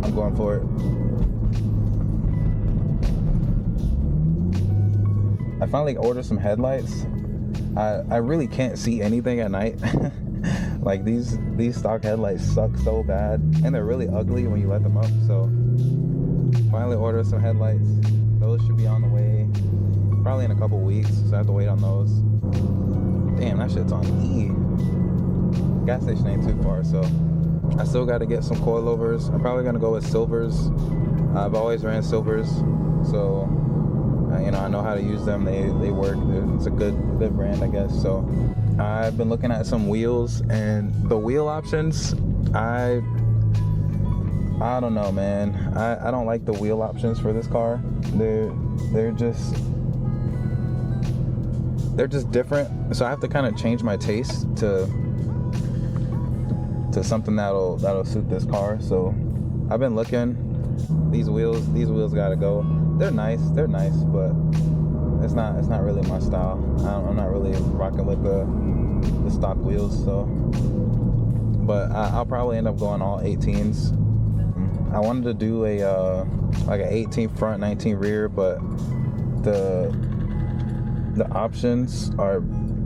I'm going for it. I finally ordered some headlights. I really can't see anything at night. Like these stock headlights suck so bad, and they're really ugly when you let them up. So finally ordered some headlights. Those should be on the way probably in a couple weeks, so I have to wait on those. Damn, that shit's on E. Gas station ain't too far, so I still got to get some coilovers. I'm probably gonna go with silvers. I've always ran silvers, so you know, I know how to use them. They work. It's a good brand, I guess. So I've been looking at some wheels, and the wheel options, I don't know, man. I don't like the wheel options for this car. They're just different. So I have to kind of change my taste to something that'll suit this car. So I've been looking. These wheels gotta go. They're nice, but it's not really my style. I'm not really rocking with the stock wheels. So, but I'll probably end up going all 18s. I wanted to do a like an 18 front, 19 rear, but the options are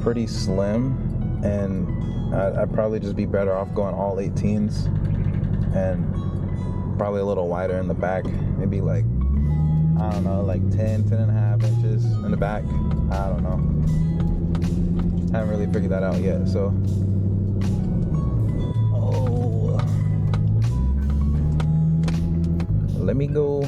pretty slim, and I'd probably just be better off going all 18s and probably a little wider in the back, maybe like, I don't know, like 10 and a half inches in the back. I don't know, haven't really figured that out yet. So let me go.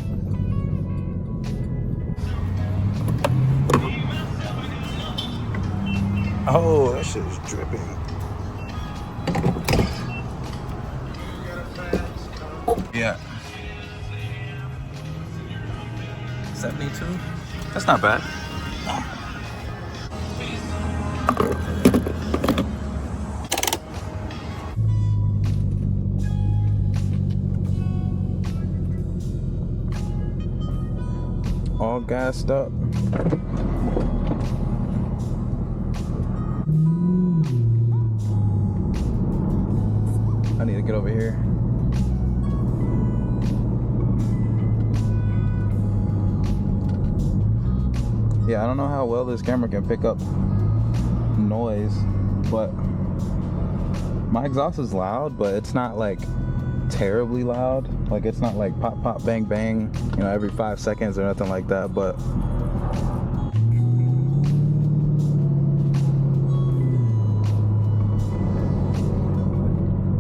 Oh, that shit is dripping. Yeah. 72? That's not bad. All gassed up. I need to get over here. Yeah, I don't know how well this camera can pick up noise, but my exhaust is loud, but it's not like terribly loud. Like it's not like pop pop bang bang, you know, every 5 seconds or nothing like that, but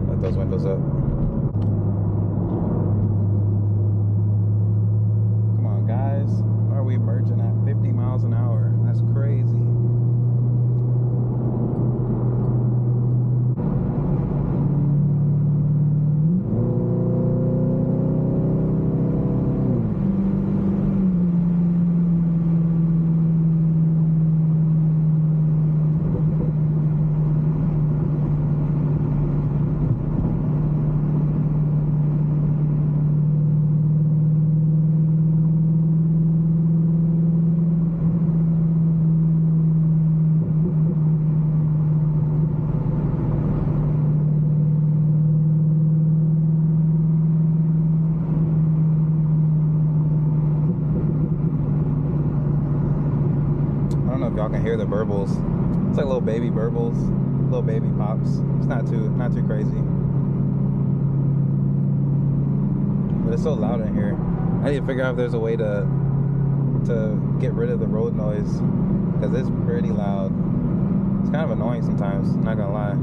let those windows up. Come on guys, why are we merging at 50 miles an hour? That's crazy. Y'all can hear the burbles. It's like little baby burbles, little baby pops. It's not too crazy, but it's so loud in here. I need to figure out if there's a way to get rid of the road noise, because it's pretty loud. It's kind of annoying sometimes, I'm not gonna lie.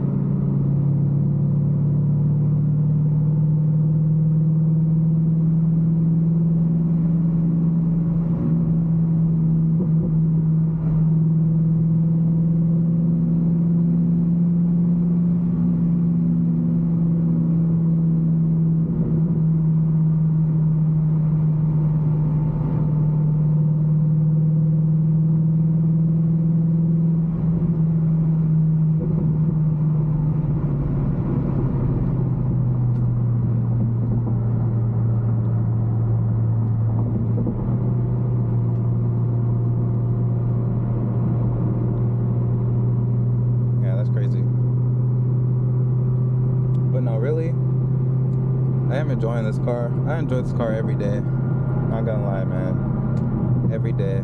I am enjoying this car. I enjoy this car every day. Not gonna lie, man. Every day.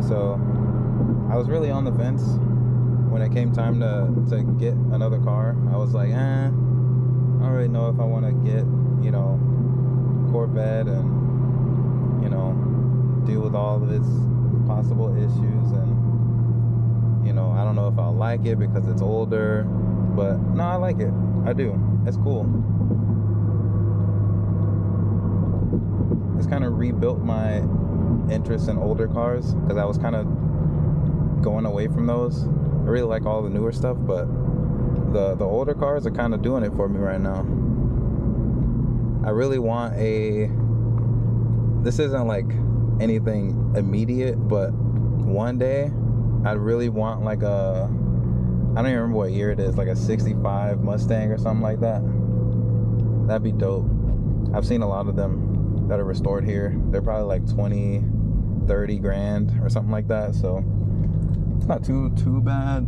So I was really on the fence when it came time to get another car. I was like, I don't really know if I want to get, you know, Corvette and, you know, deal with all of its possible issues, and, you know, I don't know if I'll like it because it's older, but no, I like it. I do. It's cool. It's kind of rebuilt my interest in older cars because I was kind of going away from those. I really like all the newer stuff, but the older cars are kind of doing it for me right now. I really want this isn't like anything immediate, but one day I really want like I don't even remember what year it is, like a 65 Mustang or something like that. That'd be dope. I've seen a lot of them that are restored here. They're probably like 20, 30 grand or something like that, so it's not too bad.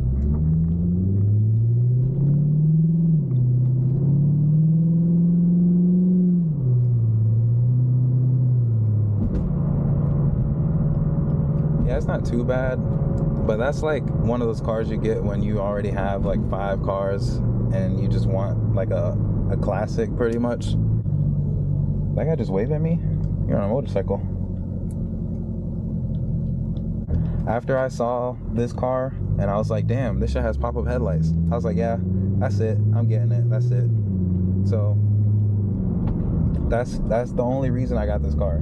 Yeah, it's not too bad, but that's like one of those cars you get when you already have like 5 cars and you just want like a classic pretty much. That guy just waved at me? You're on a motorcycle. After I saw this car and I was like, damn, this shit has pop-up headlights, I was like, yeah, that's it, I'm getting it, that's it. So that's the only reason I got this car.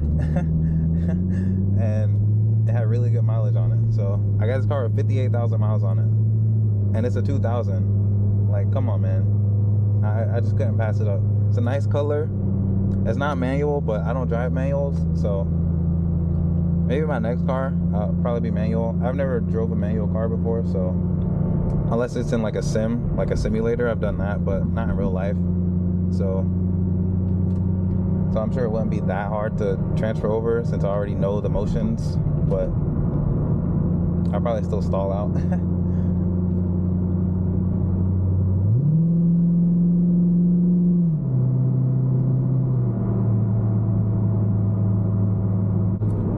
And it had really good mileage on it. So I got this car with 58,000 miles on it, and it's a 2000. Like, come on, man. I just couldn't pass it up. It's a nice color. It's not manual, but I don't drive manuals, so maybe my next car probably be manual. I've never drove a manual car before, so unless it's in like a sim, like a simulator, I've done that, but not in real life. So I'm sure it wouldn't be that hard to transfer over since I already know the motions, but I'll probably still stall out.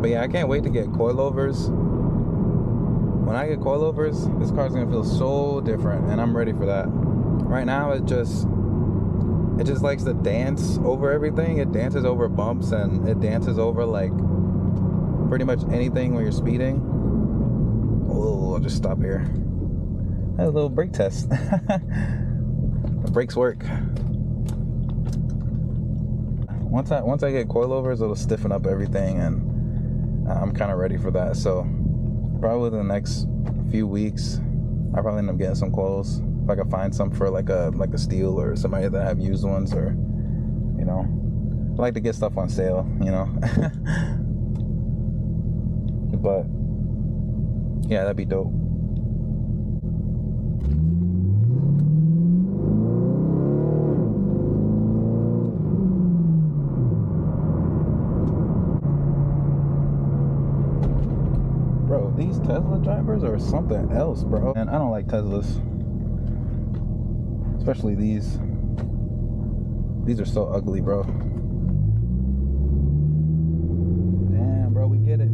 But yeah, I can't wait to get coilovers. When I get coilovers, this car's gonna feel so different, and I'm ready for that. Right now, it just likes to dance over everything. It dances over bumps, and it dances over like pretty much anything when you're speeding. Oh, I'll just stop here. Had a little brake test. The brakes work. Once I get coilovers, it'll stiffen up everything, and I'm kind of ready for that. So probably within the next few weeks, I'll probably end up getting some coils. If I can find some for like a steal or somebody that have used ones, or, you know, I like to get stuff on sale, you know. But yeah, that'd be dope. Bro, these Tesla drivers are something else, bro. And I don't like Teslas. Especially these. These are so ugly, bro. Damn, bro, we get it.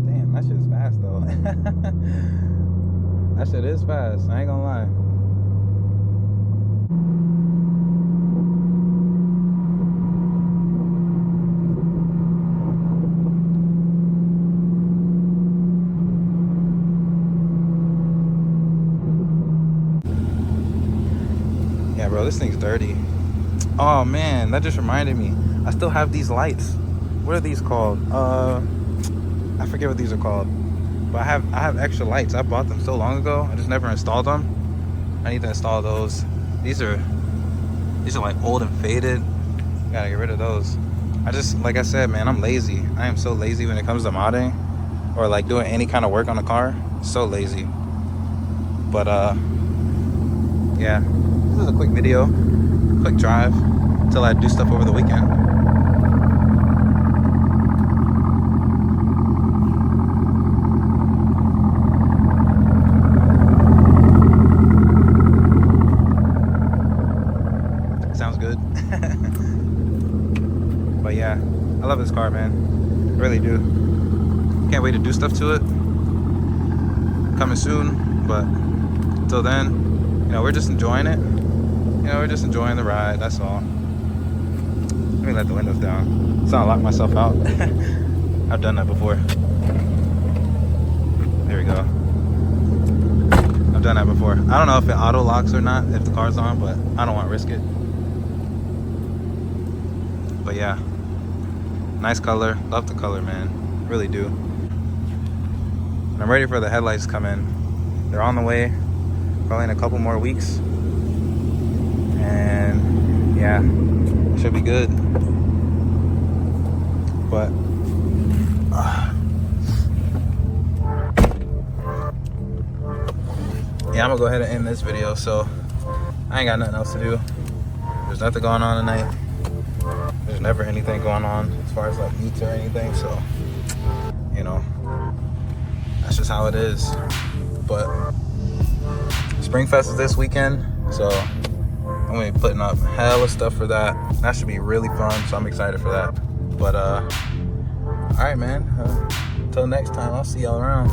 Damn, that shit's fast, though. That shit is fast, I ain't gonna lie. Yeah, bro, this thing's dirty. Oh man, that just reminded me. I still have these lights. What are these called? I forget what these are called. But I have extra lights. I bought them so long ago. I just never installed them. I need to install those. These are like old and faded. Gotta get rid of those. Like I said, man, I'm lazy. I am so lazy when it comes to modding or like doing any kind of work on a car. So lazy. But yeah, this is a quick video, quick drive till I do stuff over the weekend. I love this car, man. I really do. Can't wait to do stuff to it. Coming soon, but until then, you know, we're just enjoying it. You know, we're just enjoying the ride, that's all. Let me let the windows down so I don't lock myself out. I've done that before. There we go. I've done that before. I don't know if it auto locks or not if the car's on, but I don't want to risk it. But yeah, nice color. Love the color, man. Really do. And I'm ready for the headlights to come in. They're on the way, probably in a couple more weeks. And yeah, should be good. But yeah, I'm gonna go ahead and end this video. So I ain't got nothing else to do. There's nothing going on tonight. There's never anything going on as far as like meets or anything. So, you know, that's just how it is. But Springfest is this weekend, so I'm gonna be putting up hella stuff for that. That should be really fun, so I'm excited for that. But all right, man, until next time, I'll see y'all around.